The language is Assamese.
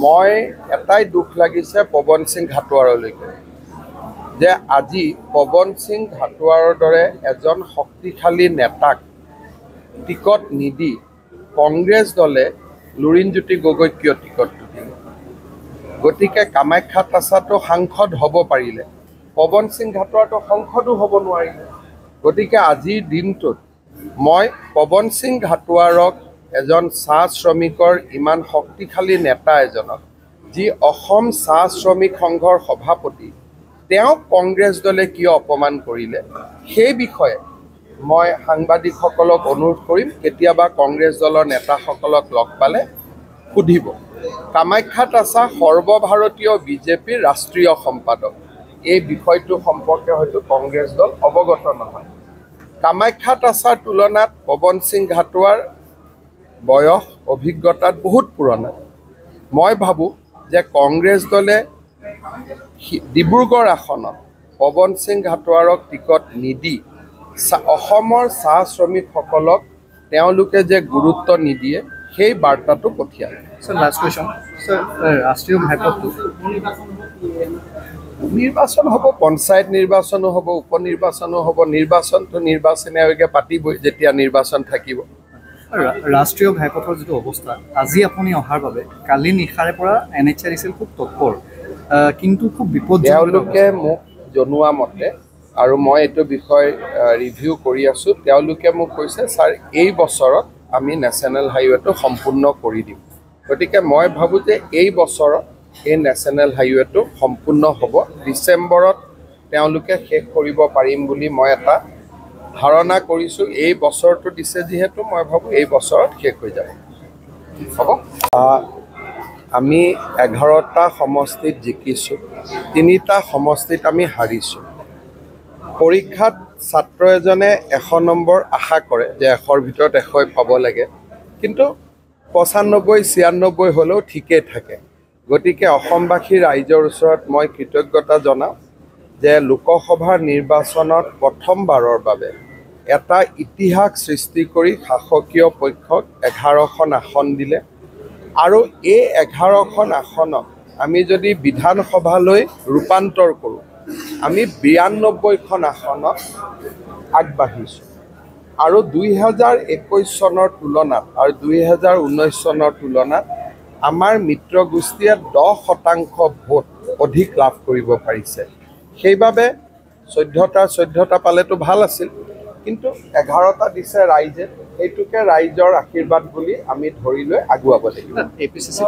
মই এটাই দুখ লাগিছে পৱন সিং ঘাটোৱাৰলৈকে যে আজি পৱন সিং ঘাটোৱাৰৰ দৰে এজন শক্তিশালী নেতাক টিকট নিদি কংগ্ৰেছ দলে লুৰিণজ্যোতি গগৈক কিয় টিকটটো দিলে গতিকে কামাখ্যা তাছাটো সাংসদ হ'ব পাৰিলে পৱন সিং ঘাটোৱাৰটো সংসদো হ'ব নোৱাৰিলে গতিকে আজিৰ দিনটোত মই পৱন সিং ঘাটোৱাৰক এজন চাহ শ্ৰমিকৰ ইমান শক্তিশালী নেতা এজনক যি অসম চাহ শ্ৰমিক সংঘৰ সভাপতি তেওঁক কংগ্ৰেছ দলে কিয় অপমান কৰিলে সেই বিষয়ে মই সাংবাদিকসকলক অনুৰোধ কৰিম কেতিয়াবা কংগ্ৰেছ দলৰ নেতাসকলক লগ পালে সুধিব কামাখ্যা তাছা সৰ্বভাৰতীয় বিজেপিৰ ৰাষ্ট্ৰীয় সম্পাদক এই বিষয়টো সম্পৰ্কে হয়তো কংগ্ৰেছ দল অৱগত নহয় কামাখ্যা তাছাৰ তুলনাত পৱন সিং ঘাটোৱাৰ বয়স অভিজ্ঞতাত বহুত পুৰণা মই ভাবোঁ যে কংগ্ৰেছ দলে ডিব্ৰুগড় আসনত পৱন সিং ঘাটোৱাৰক টিকট নিদি অসমৰ চাহ শ্ৰমিকসকলক তেওঁলোকে যে গুৰুত্ব নিদিয়ে সেই বাৰ্তাটো পঠিয়ালে লাষ্ট কুৱেশ্যন ৰাষ্ট্ৰীয় ঘাইপথটো নিৰ্বাচন হ'ব পঞ্চায়ত নিৰ্বাচনো হ'ব উপ নিৰ্বাচনো হ'ব নিৰ্বাচনটো নিৰ্বাচনী আয়োগে পাতিবই যেতিয়া নিৰ্বাচন থাকিব ৰাষ্ট্ৰীয় ঘাইপথৰ যিটো অৱস্থা আজি আপুনি অহাৰ বাবে কালি নিশাৰে পৰা NHRCL খুব তৎপৰ কিন্তু খুব বিপদ তেওঁলোকে মোক জনোৱা মতে আৰু মই এইটো বিষয় ৰিভিউ কৰি আছোঁ তেওঁলোকে মোক কৈছে ছাৰ এই বছৰত আমি নেশ্যনেল হাইৱেটো সম্পূৰ্ণ কৰি দিম গতিকে মই ভাবোঁ যে এই বছৰত এই নেশ্যনেল হাইৱেটো সম্পূৰ্ণ হ'ব ডিচেম্বৰত তেওঁলোকে শেষ কৰিব পাৰিম বুলি মই এটা ধাৰণা কৰিছোঁ এই বছৰটো দিছে যিহেতু মই ভাবোঁ এই বছৰত শেষ হৈ যাব হ'ব আমি 11টা সমষ্টিত জিকিছোঁ 3টা সমষ্টিত আমি হাৰিছোঁ পৰীক্ষাত ছাত্ৰ এজনে 100 নম্বৰ আশা কৰে যে 100ৰ ভিতৰত 100 পাব লাগে কিন্তু 95 96 হ'লেও ঠিকেই থাকে গতিকে অসমবাসী ৰাইজৰ ওচৰত মই কৃতজ্ঞতা জনাওঁ যে লোকসভাৰ নিৰ্বাচনত প্ৰথমবাৰৰ বাবে এটা ইতিহাস সৃষ্টি কৰি শাসকীয় পক্ষক 11খন আসন দিলে আৰু এই 11খন আসনক আমি যদি বিধানসভালৈ ৰূপান্তৰ কৰোঁ আমি 92খন আসনত আগবাঢ়িছোঁ আৰু 2021 চনৰ তুলনাত আৰু 2019 চনৰ তুলনাত আমাৰ মিত্ৰগোষ্ঠীয়ে 10% ভোট অধিক লাভ কৰিব পাৰিছে সেইবাবে 14টা পালেতো ভাল আছিল কিন্তু 11টা দিছে ৰাইজে এইটোকে ৰাইজৰ আশীৰ্বাদ বুলি আমি ধৰি লৈ আগুৱাব লাগিব APCC